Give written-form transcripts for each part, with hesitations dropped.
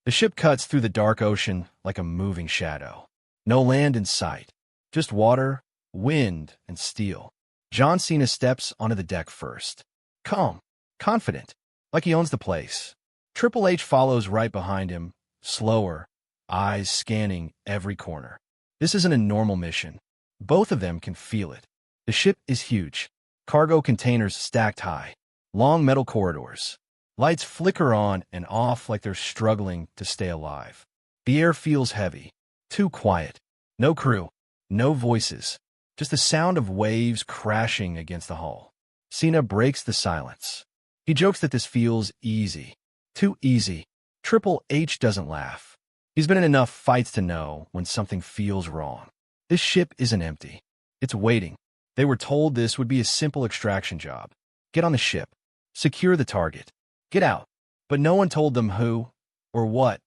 The ship cuts through the dark ocean like a moving shadow. No land in sight, just water, wind, and steel. John Cena steps onto the deck first. Calm, confident, like he owns the place. Triple H follows right behind him, slower, eyes scanning every corner. This isn't a normal mission. Both of them can feel it. The ship is huge. Cargo containers stacked high. Long metal corridors. Lights flicker on and off like they're struggling to stay alive. The air feels heavy. Too quiet. No crew. No voices. Just the sound of waves crashing against the hull. Cena breaks the silence. He jokes that this feels easy. Too easy. Triple H doesn't laugh. He's been in enough fights to know when something feels wrong. This ship isn't empty. It's waiting. They were told this would be a simple extraction job. Get on the ship. Secure the target. Get out. But no one told them who, or what,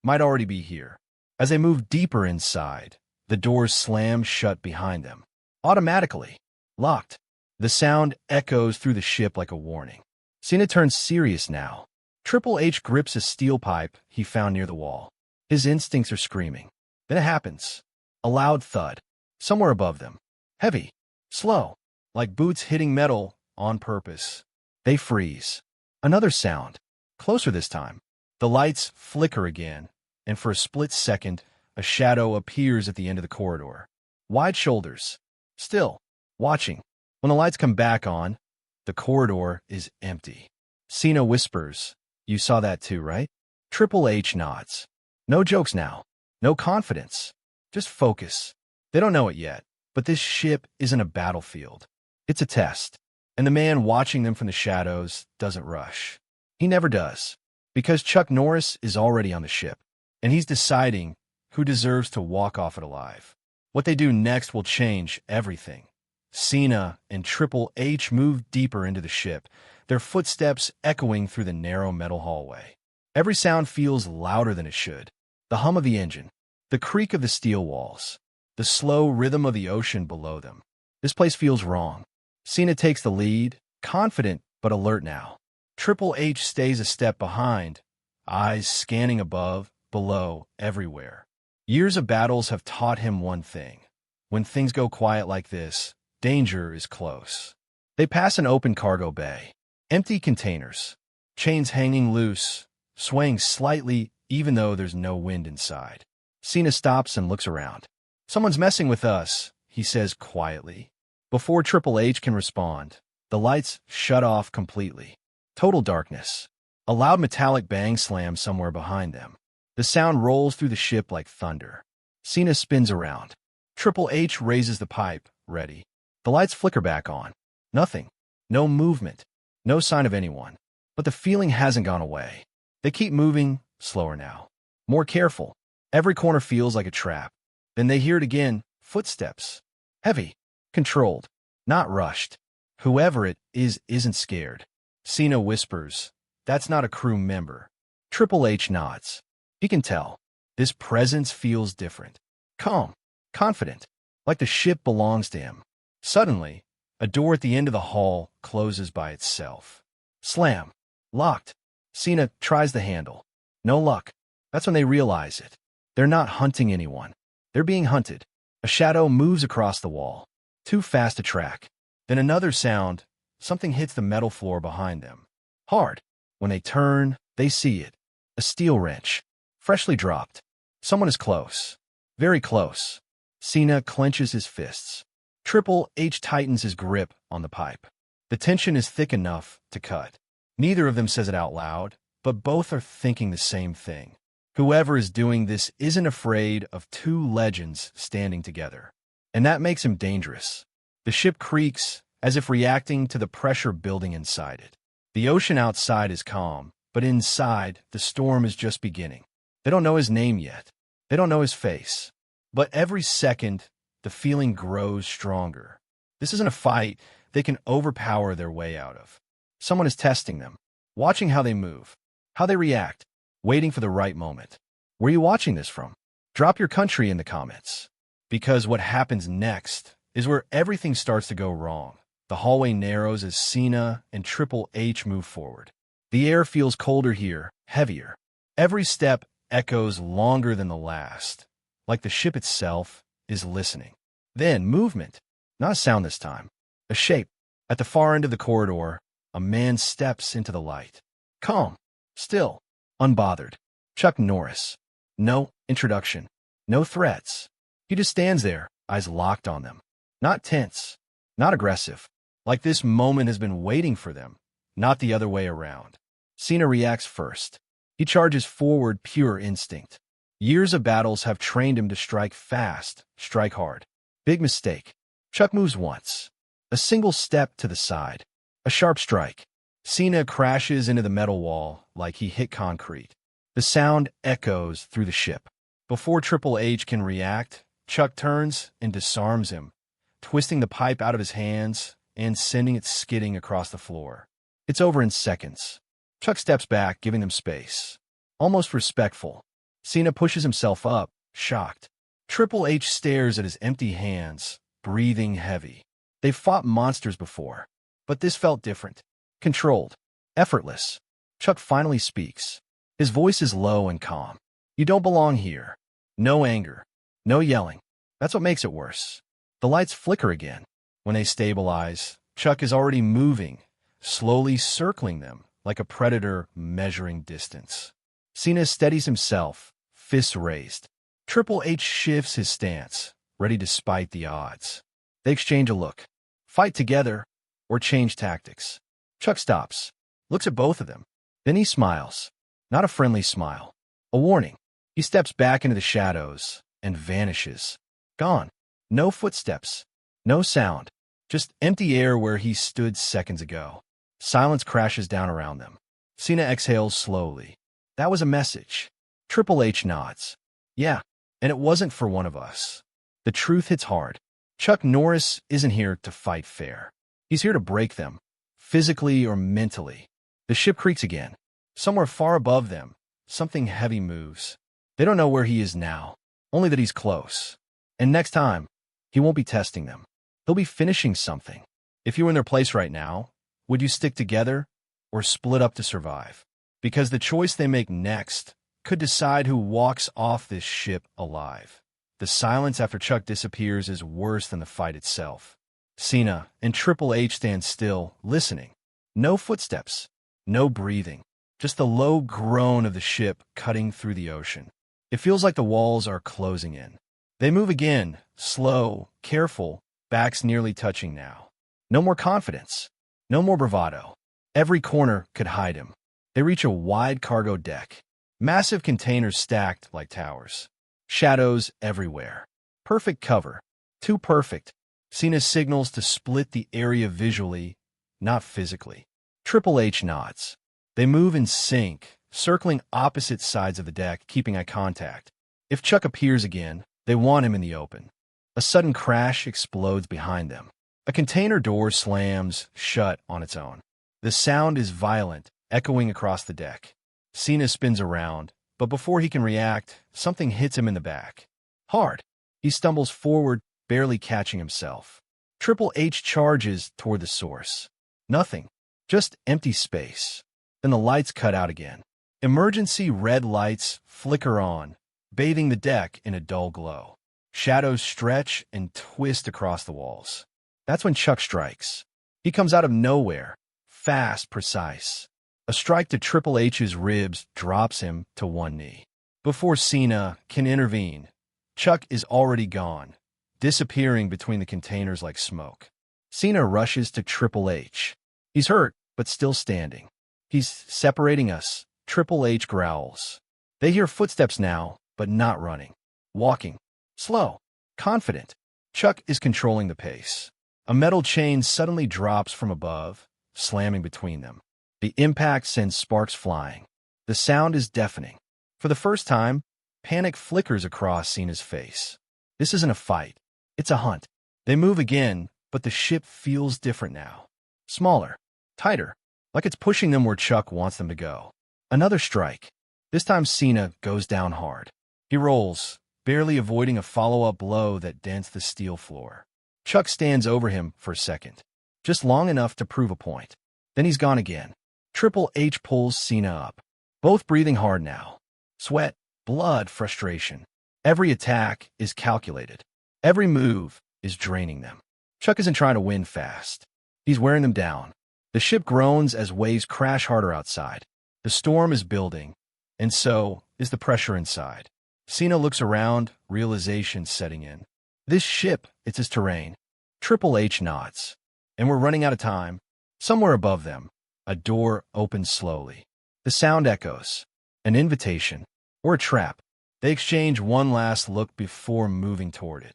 might already be here. As they move deeper inside, the doors slam shut behind them. Automatically. Locked. The sound echoes through the ship like a warning. Cena turns serious now. Triple H grips a steel pipe he found near the wall. His instincts are screaming. Then it happens. A loud thud. Somewhere above them. Heavy. Slow. Like boots hitting metal on purpose. They freeze. Another sound. Closer this time. The lights flicker again, and for a split second, a shadow appears at the end of the corridor. Wide shoulders. Still. Watching. When the lights come back on, the corridor is empty. Cena whispers, "You saw that too, right?" Triple H nods. No jokes now. No confidence. Just focus. They don't know it yet, but this ship isn't a battlefield. It's a test. And the man watching them from the shadows doesn't rush. He never does. Because Chuck Norris is already on the ship. And he's deciding who deserves to walk off it alive. What they do next will change everything. Cena and Triple H move deeper into the ship, their footsteps echoing through the narrow metal hallway. Every sound feels louder than it should. The hum of the engine, the creak of the steel walls, the slow rhythm of the ocean below them. This place feels wrong. Cena takes the lead, confident but alert now. Triple H stays a step behind, eyes scanning above, below, everywhere. Years of battles have taught him one thing. When things go quiet like this, danger is close. They pass an open cargo bay. Empty containers. Chains hanging loose, swaying slightly even though there's no wind inside. Cena stops and looks around. "Someone's messing with us," he says quietly. Before Triple H can respond, the lights shut off completely. Total darkness. A loud metallic bang slams somewhere behind them. The sound rolls through the ship like thunder. Cena spins around. Triple H raises the pipe, ready. The lights flicker back on. Nothing. No movement. No sign of anyone. But the feeling hasn't gone away. They keep moving, slower now. More careful. Every corner feels like a trap. Then they hear it again, footsteps. Heavy. Controlled. Not rushed. Whoever it is isn't scared. Cena whispers, "That's not a crew member." Triple H nods. He can tell. This presence feels different. Calm. Confident. Like the ship belongs to him. Suddenly, a door at the end of the hall closes by itself. Slam. Locked. Cena tries the handle. No luck. That's when they realize it. They're not hunting anyone. They're being hunted. A shadow moves across the wall. Too fast to track. Then another sound. Something hits the metal floor behind them. Hard. When they turn, they see it. A steel wrench. Freshly dropped. Someone is close. Very close. Cena clenches his fists. Triple H tightens his grip on the pipe. The tension is thick enough to cut. Neither of them says it out loud, but both are thinking the same thing. Whoever is doing this isn't afraid of two legends standing together. And that makes him dangerous. The ship creaks, as if reacting to the pressure building inside it. The ocean outside is calm, but inside, the storm is just beginning. They don't know his name yet. They don't know his face. But every second, the feeling grows stronger. This isn't a fight they can overpower their way out of. Someone is testing them, watching how they move, how they react, waiting for the right moment. Where are you watching this from? Drop your country in the comments. Because what happens next is where everything starts to go wrong. The hallway narrows as Cena and Triple H move forward. The air feels colder here, heavier. Every step echoes longer than the last, like the ship itself is listening. Then movement. Not a sound this time. A shape. At the far end of the corridor, a man steps into the light. Calm. Still. Unbothered. Chuck Norris. No introduction. No threats. He just stands there, eyes locked on them. Not tense. Not aggressive. Like this moment has been waiting for them, not the other way around. Cena reacts first. He charges forward pure instinct. Years of battles have trained him to strike fast, strike hard. Big mistake. Chuck moves once. A single step to the side. A sharp strike. Cena crashes into the metal wall like he hit concrete. The sound echoes through the ship. Before Triple H can react, Chuck turns and disarms him, twisting the pipe out of his hands and sending it skidding across the floor. It's over in seconds. Chuck steps back, giving them space. Almost respectful. Cena pushes himself up, shocked. Triple H stares at his empty hands, breathing heavy. They've fought monsters before, but this felt different. Controlled. Effortless. Chuck finally speaks. His voice is low and calm. You don't belong here. No anger. No yelling. That's what makes it worse. The lights flicker again. When they stabilize, Chuck is already moving, slowly circling them like a predator measuring distance. Cena steadies himself, fists raised. Triple H shifts his stance, ready to spite the odds. They exchange a look. Fight together or change tactics. Chuck stops, looks at both of them. Then he smiles. Not a friendly smile. A warning. He steps back into the shadows and vanishes. Gone. No footsteps. No sound. Just empty air where he stood seconds ago. Silence crashes down around them. Cena exhales slowly. That was a message. Triple H nods. Yeah, and it wasn't for one of us. The truth hits hard. Chuck Norris isn't here to fight fair. He's here to break them, physically or mentally. The ship creaks again. Somewhere far above them, something heavy moves. They don't know where he is now, only that he's close. And next time, he won't be testing them. He'll be finishing something. If you were in their place right now, would you stick together or split up to survive? Because the choice they make next could decide who walks off this ship alive. The silence after Chuck disappears is worse than the fight itself. Cena and Triple H stand still, listening. No footsteps, no breathing, just the low groan of the ship cutting through the ocean. It feels like the walls are closing in. They move again, slow, careful, backs nearly touching now. No more confidence. No more bravado. Every corner could hide him. They reach a wide cargo deck. Massive containers stacked like towers. Shadows everywhere. Perfect cover. Too perfect. Cena signals to split the area visually, not physically. Triple H nods. They move in sync, circling opposite sides of the deck, keeping eye contact. If Chuck appears again, they want him in the open. A sudden crash explodes behind them. A container door slams shut on its own. The sound is violent, echoing across the deck. Cena spins around, but before he can react, something hits him in the back. Hard. He stumbles forward, barely catching himself. Triple H charges toward the source. Nothing. Just empty space. Then the lights cut out again. Emergency red lights flicker on, bathing the deck in a dull glow. Shadows stretch and twist across the walls. That's when Chuck strikes. He comes out of nowhere, fast, precise. A strike to Triple H's ribs drops him to one knee. Before Cena can intervene, Chuck is already gone, disappearing between the containers like smoke. Cena rushes to Triple H. He's hurt, but still standing. He's separating us, Triple H growls. They hear footsteps now, but not running. Walking. Slow. Confident. Chuck is controlling the pace. A metal chain suddenly drops from above, slamming between them. The impact sends sparks flying. The sound is deafening. For the first time, panic flickers across Cena's face. This isn't a fight. It's a hunt. They move again, but the ship feels different now. Smaller. Tighter. Like it's pushing them where Chuck wants them to go. Another strike. This time Cena goes down hard. He rolls, barely avoiding a follow-up blow that dents the steel floor. Chuck stands over him for a second, just long enough to prove a point. Then he's gone again. Triple H pulls Cena up. Both breathing hard now. Sweat, blood, frustration. Every attack is calculated. Every move is draining them. Chuck isn't trying to win fast. He's wearing them down. The ship groans as waves crash harder outside. The storm is building, and so is the pressure inside. Cena looks around, realization setting in. This ship, it's his terrain. Triple H nods. And we're running out of time. Somewhere above them, a door opens slowly. The sound echoes. An invitation, or a trap. They exchange one last look before moving toward it,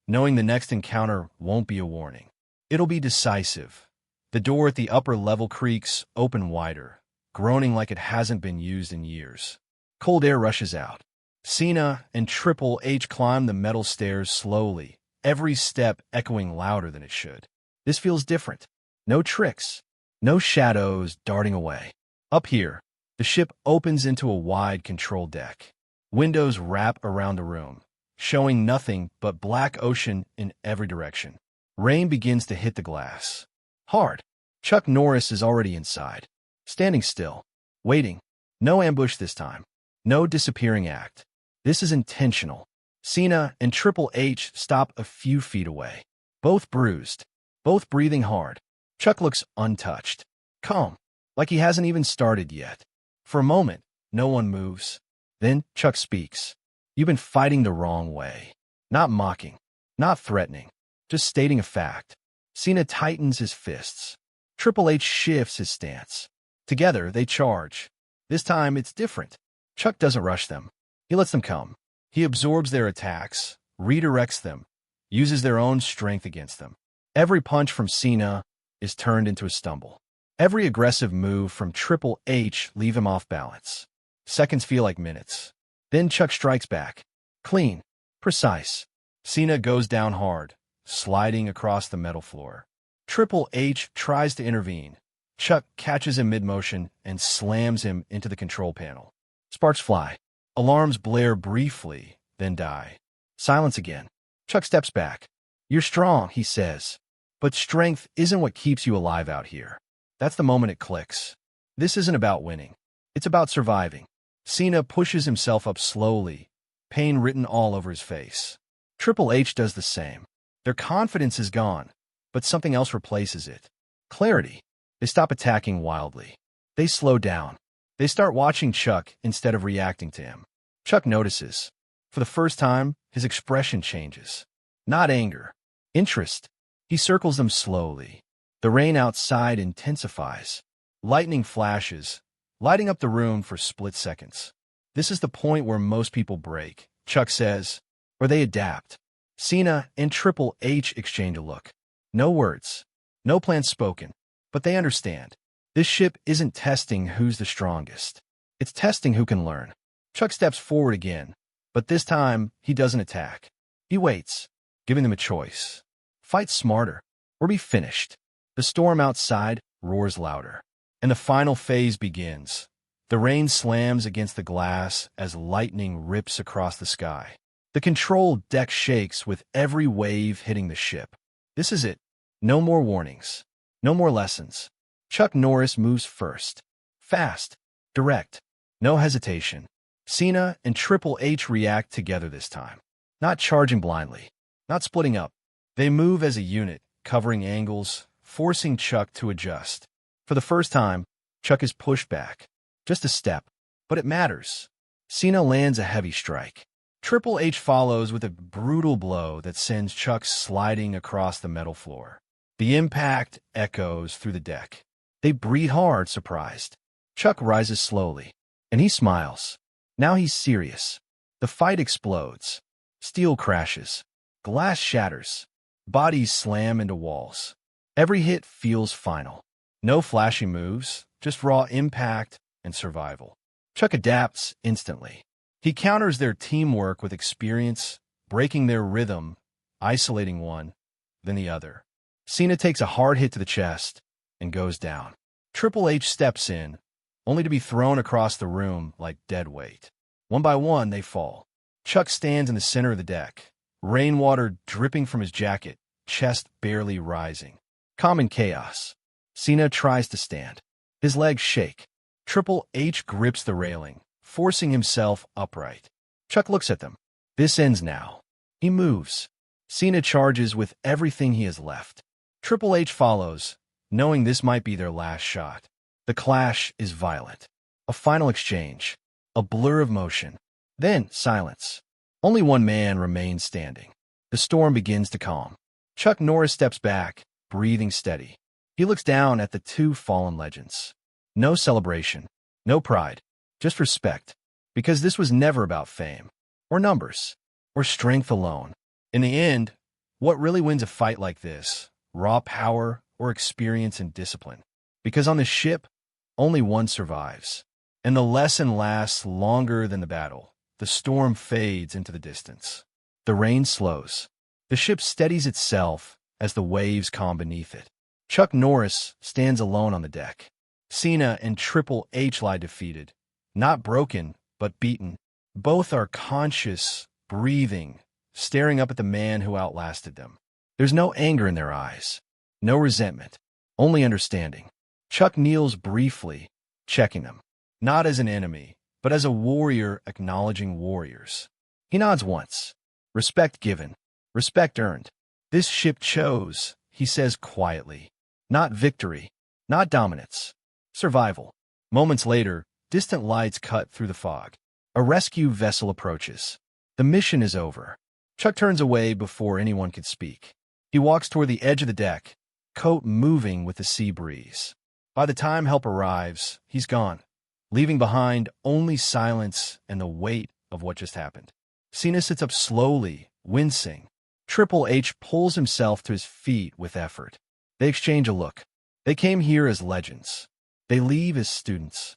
knowing the next encounter won't be a warning. It'll be decisive. The door at the upper level creaks open wider, groaning like it hasn't been used in years. Cold air rushes out. Cena and Triple H climb the metal stairs slowly, every step echoing louder than it should. This feels different. No tricks. No shadows darting away. Up here, the ship opens into a wide control deck. Windows wrap around the room, showing nothing but black ocean in every direction. Rain begins to hit the glass. Hard. Chuck Norris is already inside, standing still, waiting. No ambush this time. No disappearing act. This is intentional. Cena and Triple H stop a few feet away. Both bruised. Both breathing hard. Chuck looks untouched. Calm. Like he hasn't even started yet. For a moment, no one moves. Then Chuck speaks. You've been fighting the wrong way. Not mocking. Not threatening. Just stating a fact. Cena tightens his fists. Triple H shifts his stance. Together, they charge. This time, it's different. Chuck doesn't rush them. He lets them come. He absorbs their attacks, redirects them, uses their own strength against them. Every punch from Cena is turned into a stumble. Every aggressive move from Triple H leave him off balance. Seconds feel like minutes. Then Chuck strikes back. Clean. Precise. Cena goes down hard, sliding across the metal floor. Triple H tries to intervene. Chuck catches him mid-motion and slams him into the control panel. Sparks fly. Alarms blare briefly, then die. Silence again. Chuck steps back. You're strong, he says. But strength isn't what keeps you alive out here. That's the moment it clicks. This isn't about winning. It's about surviving. Cena pushes himself up slowly, pain written all over his face. Triple H does the same. Their confidence is gone, but something else replaces it. Clarity. They stop attacking wildly. They slow down. They start watching Chuck instead of reacting to him. Chuck notices. For the first time, his expression changes. Not anger. Interest. He circles them slowly. The rain outside intensifies. Lightning flashes, lighting up the room for split seconds. This is the point where most people break, Chuck says, or they adapt. Cena and Triple H exchange a look. No words. No plan spoken. But they understand. This ship isn't testing who's the strongest. It's testing who can learn. Chuck steps forward again, but this time he doesn't attack. He waits, giving them a choice. Fight smarter, or be finished. The storm outside roars louder, and the final phase begins. The rain slams against the glass as lightning rips across the sky. The control deck shakes with every wave hitting the ship. This is it. No more warnings. No more lessons. Chuck Norris moves first. Fast. Direct. No hesitation. Cena and Triple H react together this time. Not charging blindly. Not splitting up. They move as a unit, covering angles, forcing Chuck to adjust. For the first time, Chuck is pushed back. Just a step. But it matters. Cena lands a heavy strike. Triple H follows with a brutal blow that sends Chuck sliding across the metal floor. The impact echoes through the deck. They breathe hard, surprised. Chuck rises slowly, and he smiles. Now he's serious. The fight explodes. Steel crashes. Glass shatters. Bodies slam into walls. Every hit feels final. No flashy moves, just raw impact and survival. Chuck adapts instantly. He counters their teamwork with experience, breaking their rhythm, isolating one, then the other. Cena takes a hard hit to the chest and goes down. Triple H steps in, only to be thrown across the room like dead weight. One by one, they fall. Chuck stands in the center of the deck, rainwater dripping from his jacket, chest barely rising. Common chaos. Cena tries to stand. His legs shake. Triple H grips the railing, forcing himself upright. Chuck looks at them. This ends now. He moves. Cena charges with everything he has left. Triple H follows, knowing this might be their last shot. The clash is violent. A final exchange. A blur of motion. Then silence. Only one man remains standing. The storm begins to calm. Chuck Norris steps back, breathing steady. He looks down at the two fallen legends. No celebration, no pride, just respect. Because this was never about fame, or numbers, or strength alone. In the end, what really wins a fight like this? Raw power or experience and discipline? Because on the ship, only one survives. And the lesson lasts longer than the battle. The storm fades into the distance. The rain slows. The ship steadies itself as the waves calm beneath it. Chuck Norris stands alone on the deck. Cena and Triple H lie defeated. Not broken, but beaten. Both are conscious, breathing, staring up at the man who outlasted them. There's no anger in their eyes. No resentment. Only understanding. Chuck kneels briefly, checking them. Not as an enemy, but as a warrior acknowledging warriors. He nods once. Respect given. Respect earned. This ship chose, he says quietly. Not victory. Not dominance. Survival. Moments later, distant lights cut through the fog. A rescue vessel approaches. The mission is over. Chuck turns away before anyone could speak. He walks toward the edge of the deck, coat moving with the sea breeze. By the time help arrives, he's gone, leaving behind only silence and the weight of what just happened. Cena sits up slowly, wincing. Triple H pulls himself to his feet with effort. They exchange a look. They came here as legends. They leave as students.